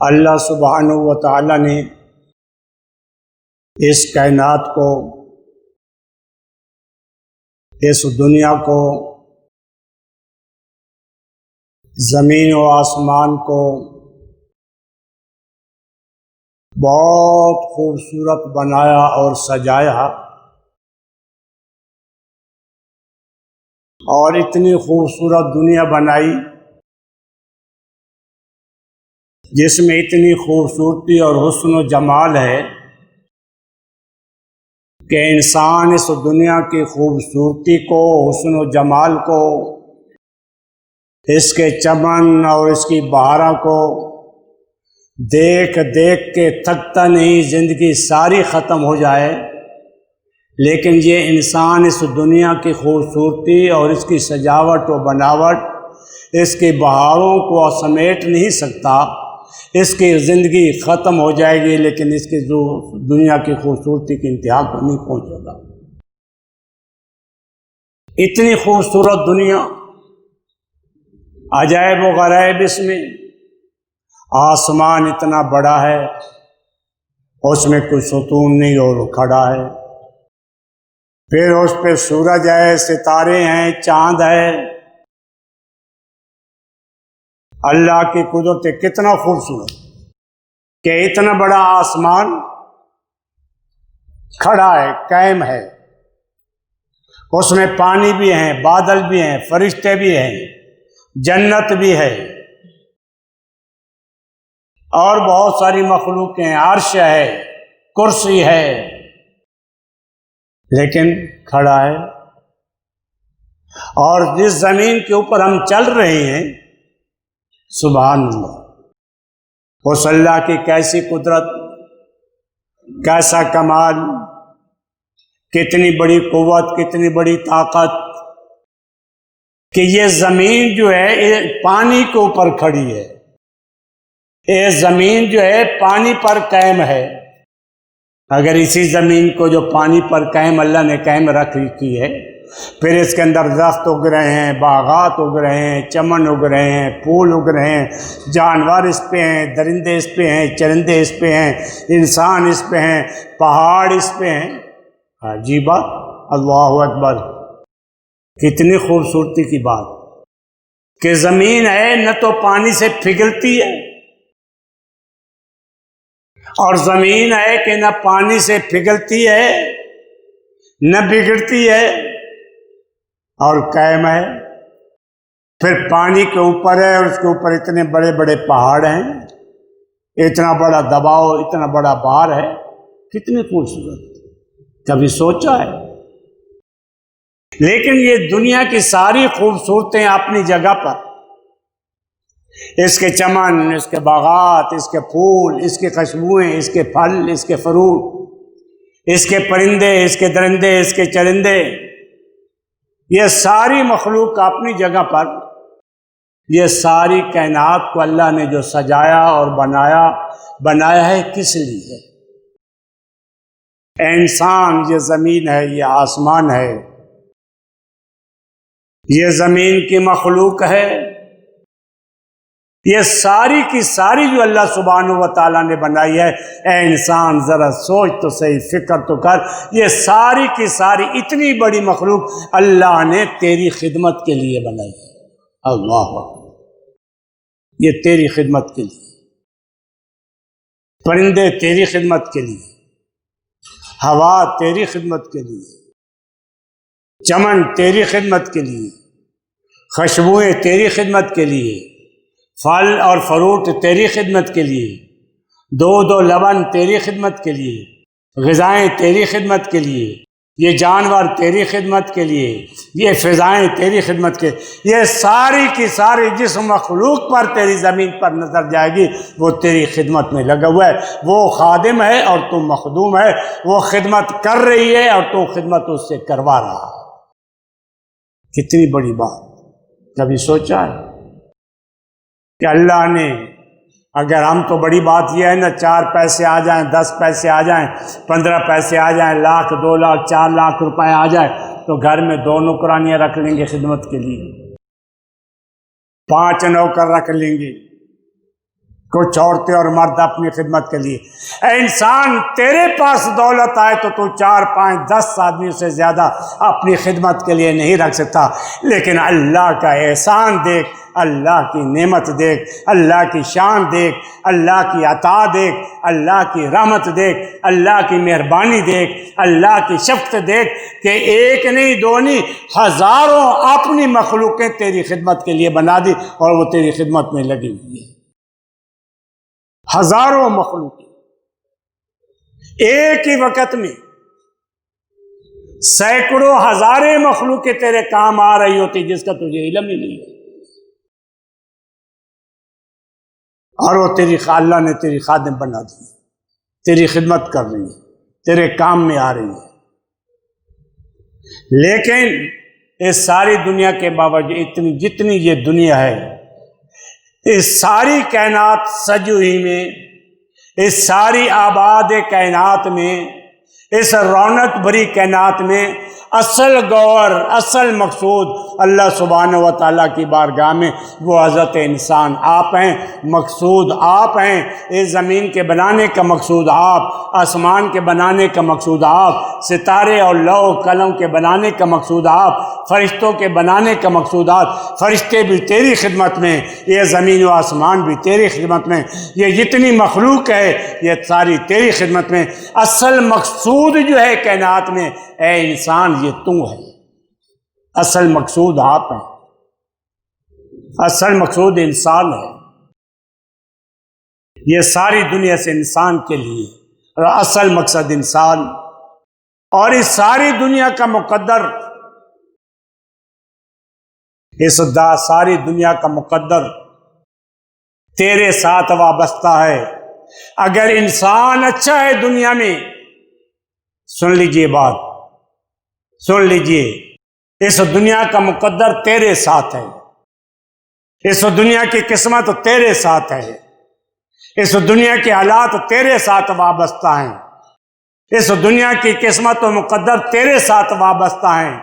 اللہ سبحانہ و تعالی نے اس کائنات کو، اس دنیا کو، زمین و آسمان کو بہت خوبصورت بنایا اور سجایا، اور اتنی خوبصورت دنیا بنائی جس میں اتنی خوبصورتی اور حسن و جمال ہے کہ انسان اس دنیا کی خوبصورتی کو، حسن و جمال کو، اس کے چمن اور اس کی بہاروں کو دیکھ دیکھ کے تھکتا نہیں، زندگی ساری ختم ہو جائے، لیکن یہ انسان اس دنیا کی خوبصورتی اور اس کی سجاوٹ و بناوٹ، اس کی بہاروں کو سمیٹ نہیں سکتا۔ اس کی زندگی ختم ہو جائے گی لیکن اس کی دنیا کی خوبصورتی کی انتہا کو نہیں پہنچے گا۔ اتنی خوبصورت دنیا، عجائب و غرائب اس میں۔ آسمان اتنا بڑا ہے، اس میں کوئی ستون نہیں اور وہ کھڑا ہے، پھر اس پہ سورج ہے، ستارے ہیں، چاند ہے۔ اللہ کی قدرت کتنا خوبصورت کہ اتنا بڑا آسمان کھڑا ہے، قائم ہے، اس میں پانی بھی ہیں، بادل بھی ہیں، فرشتے بھی ہیں، جنت بھی ہے، اور بہت ساری مخلوق ہیں، عرش ہے، کرسی ہے، لیکن کھڑا ہے۔ اور جس زمین کے اوپر ہم چل رہے ہیں، سبحان اللہ، اس اللہ کی کیسی قدرت، کیسا کمال، کتنی بڑی قوت، کتنی بڑی طاقت کہ یہ زمین جو ہے یہ پانی کے اوپر کھڑی ہے، یہ زمین جو ہے پانی پر قائم ہے۔ اگر اسی زمین کو جو پانی پر قائم اللہ نے قائم رکھی ہے، پھر اس کے اندر درخت اگ رہے ہیں، باغات اگ رہے ہیں، چمن اگ رہے ہیں، پھول اگ رہے ہیں، جانور اس پہ ہیں، درندے اس پہ ہیں، چرندے اس پہ ہیں، انسان اس پہ ہیں، پہاڑ اس پہ ہیں۔ عجیب بات، اللہ اکبر، کتنی خوبصورتی کی بات کہ زمین ہے نہ تو پانی سے پگھلتی ہے، اور زمین ہے کہ نہ پانی سے پگھلتی ہے نہ بگڑتی ہے، اور قائم ہے۔ پھر پانی کے اوپر ہے اور اس کے اوپر اتنے بڑے بڑے پہاڑ ہیں، اتنا بڑا دباؤ، اتنا بڑا بار ہے، کتنی خوبصورت، کبھی سوچا ہے؟ لیکن یہ دنیا کی ساری خوبصورتیں اپنی جگہ پر، اس کے چمن، اس کے باغات، اس کے پھول، اس کی خوشبوئیں، اس کے پھل، اس کے فروٹ، اس کے پرندے، اس کے درندے، اس کے چرندے، یہ ساری مخلوق اپنی جگہ پر، یہ ساری کائنات کو اللہ نے جو سجایا اور بنایا ہے کس لیے؟ انسان، یہ زمین ہے، یہ آسمان ہے، یہ زمین کی مخلوق ہے، یہ ساری کی ساری جو اللہ سبحانہ و تعالیٰ نے بنائی ہے۔ اے انسان ذرا سوچ تو صحیح، فکر تو کر، یہ ساری کی ساری اتنی بڑی مخلوق اللہ نے تیری خدمت کے لیے بنائی ہے۔ اللہ اکبر، یہ تیری خدمت کے لیے، پرندے تیری خدمت کے لیے، ہوا تیری خدمت کے لیے، چمن تیری خدمت کے لیے، خوشبوئیں تیری خدمت کے لیے، پھل اور فروٹ تیری خدمت کے لیے، دودھ و لبن تیری خدمت کے لیے، غذائیں تیری خدمت کے لیے، یہ جانور تیری خدمت کے لیے، یہ فضائیں تیری خدمت کے، یہ ساری کی ساری جس مخلوق پر تیری زمین پر نظر جائے گی وہ تیری خدمت میں لگا ہوا ہے۔ وہ خادم ہے اور تو مخدوم ہے، وہ خدمت کر رہی ہے اور تو خدمت اس سے کروا رہا ہے۔ کتنی بڑی بات، کبھی سوچا ہے کہ اللہ نے، اگر ہم تو بڑی بات یہ ہے نا 4 پیسے آ جائیں، 10 پیسے آ جائیں، 15 پیسے آ جائیں، لاکھ، 2 لاکھ، 4 لاکھ روپے آ جائے تو گھر میں 2 نوکرانیاں رکھ لیں گے خدمت کے لیے، 5 نوکر رکھ لیں گے، کچھ عورتیں اور مرد اپنی خدمت کے لیے. اے انسان، تیرے پاس دولت آئے تو 4 5 10 آدمیوں سے زیادہ اپنی خدمت کے لیے نہیں رکھ سکتا، لیکن اللہ کا احسان دیکھ، اللہ کی نعمت دیکھ، اللہ کی شان دیکھ، اللہ کی عطا دیکھ، اللہ کی رحمت دیکھ، اللہ کی مہربانی دیکھ، اللہ کی شفقت دیکھ کہ ایک نہیں دو نہیں، ہزاروں اپنی مخلوقیں تیری خدمت کے لیے بنا دی اور وہ تیری خدمت میں لگی ہوئی ہے. ہزاروں مخلوق ایک ہی وقت میں، سینکڑوں ہزاریں مخلوقیں تیرے کام آ رہی ہوتی جس کا تجھے علم ہی نہیں ہے، اور وہ اللہ نے تیری خادم بنا دی، تیری خدمت کر رہی ہے، تیرے کام میں آ رہی ہے. لیکن اس ساری دنیا کے باوجود، جتنی یہ دنیا ہے، اس ساری کائنات سجی ہوئی میں، اس ساری آباد کائنات میں، اس رونق بھری کائنات میں اصل گوہر، اصل مقصود اللہ سبحانہ و تعالیٰ کی بارگاہ میں وہ حضرت انسان آپ ہیں. مقصود آپ ہیں. اس زمین کے بنانے کا مقصود آپ، آسمان کے بنانے کا مقصود آپ، ستارے اور لوح قلم کے بنانے کا مقصود آپ، فرشتوں کے بنانے کا مقصود آپ. فرشتے بھی تیری خدمت میں، یہ زمین و آسمان بھی تیری خدمت میں، یہ جتنی مخلوق ہے یہ ساری تیری خدمت میں. اصل مقصود جو ہے کائنات میں، اے انسان یہ تو ہے. اصل مقصود آپ ہیں، اصل مقصود انسان ہے. یہ ساری دنیا سے انسان کے لیے، اور اصل مقصد انسان. اور اس ساری دنیا کا مقدر، ساری دنیا کا مقدر تیرے ساتھ وابستہ ہے. اگر انسان اچھا ہے دنیا میں، سن لیجئے بات، سن لیجئے، اس دنیا کا مقدر تیرے ساتھ ہے. اس دنیا کی قسمت تیرے ساتھ ہے. اس دنیا کے حالات تیرے ساتھ وابستہ ہیں. اس دنیا کی قسمت و مقدر تیرے ساتھ وابستہ ہیں.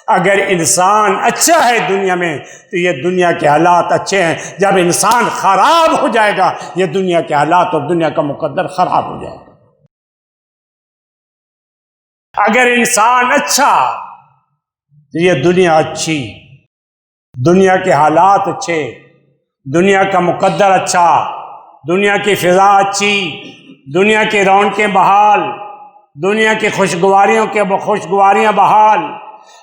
اگر انسان اچھا ہے دنیا میں تو یہ دنیا کے حالات اچھے ہیں. جب انسان خراب ہو جائے گا، یہ دنیا کے حالات اور دنیا کا مقدر خراب ہو جائے گا. اگر انسان اچھا تو یہ دنیا اچھی، دنیا کے حالات اچھے، دنیا کا مقدر اچھا، دنیا کی فضا اچھی، دنیا کی رونقیں بحال، دنیا کی خوشگواریاں بحال.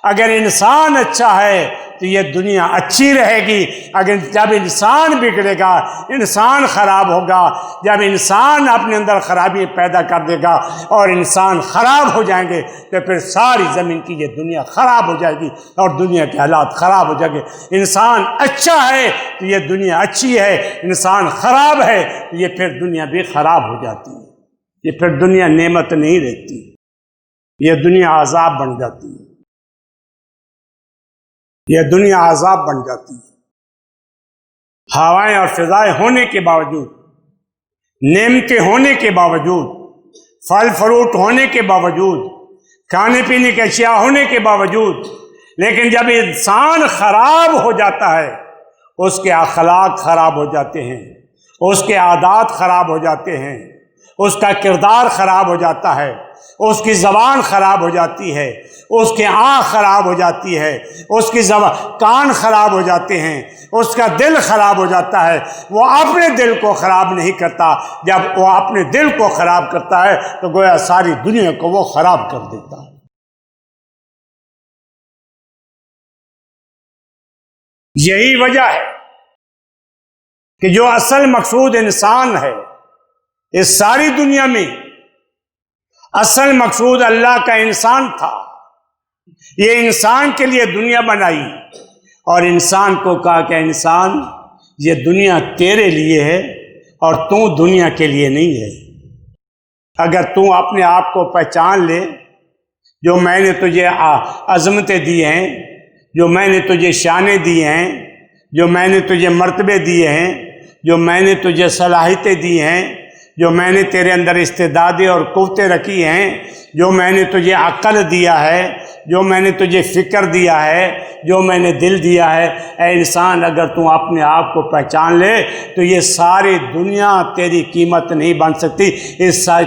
اگر انسان اچھا ہے تو یہ دنیا اچھی رہے گی. اگر جب انسان بگڑے گا، انسان خراب ہوگا، جب انسان اپنے اندر خرابی پیدا کر دے گا اور انسان خراب ہو جائیں گے تو پھر ساری زمین کی یہ دنیا خراب ہو جائے گی اور دنیا کے حالات خراب ہو جائیں گے. انسان اچھا ہے تو یہ دنیا اچھی ہے، انسان خراب ہے تو یہ پھر دنیا بھی خراب ہو جاتی ہے. یہ پھر دنیا نعمت نہیں رہتی، یہ دنیا عذاب بن جاتی ہے. یہ دنیا عذاب بن جاتی ہے. ہوائیں اور فضائیں ہونے کے باوجود، نعمتیں ہونے کے باوجود، پھل فروٹ ہونے کے باوجود، کھانے پینے کی اشیاء ہونے کے باوجود، لیکن جب انسان خراب ہو جاتا ہے، اس کے اخلاق خراب ہو جاتے ہیں، اس کے عادات خراب ہو جاتے ہیں، اس کا کردار خراب ہو جاتا ہے، اس کی زبان خراب ہو جاتی ہے، اس کی آنکھ خراب ہو جاتی ہے، اس کی کان خراب ہو جاتے ہیں، اس کا دل خراب ہو جاتا ہے. وہ اپنے دل کو خراب نہیں کرتا. جب وہ اپنے دل کو خراب کرتا ہے تو گویا ساری دنیا کو وہ خراب کر دیتا ہے. یہی وجہ ہے کہ جو اصل مقصود انسان ہے اس ساری دنیا میں، اصل مقصود اللہ کا انسان تھا. یہ انسان کے لیے دنیا بنائی اور انسان کو کہا کہ انسان یہ دنیا تیرے لیے ہے اور تو دنیا کے لیے نہیں ہے. اگر تو اپنے آپ کو پہچان لے، جو میں نے تجھے عظمتیں دی ہیں، جو میں نے تجھے شانیں دی ہیں، جو میں نے تجھے مرتبے دیے ہیں، جو میں نے تجھے صلاحیتیں دی ہیں، جو میں نے تیرے اندر استعدادیں اور قوتیں رکھی ہیں، جو میں نے تجھے عقل دیا ہے، جو میں نے تجھے فکر دیا ہے، جو میں نے دل دیا ہے، اے انسان اگر تو اپنے آپ کو پہچان لے تو یہ ساری دنیا تیری قیمت نہیں بن سکتی،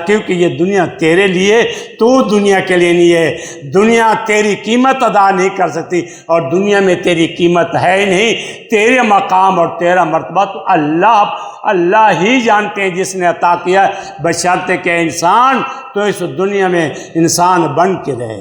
کیونکہ یہ دنیا تیرے لیے، تو دنیا کے لیے نہیں ہے۔ دنیا تیری قیمت ادا نہیں کر سکتی، اور دنیا میں تیری قیمت ہے ہی نہیں۔ تیرے مقام اور تیرا مرتبہ تو اللہ ہی جانتے ہیں جس نے عطا کیا، بشرطے کہ انسان تو اس دنیا میں انسان بن کے رہے۔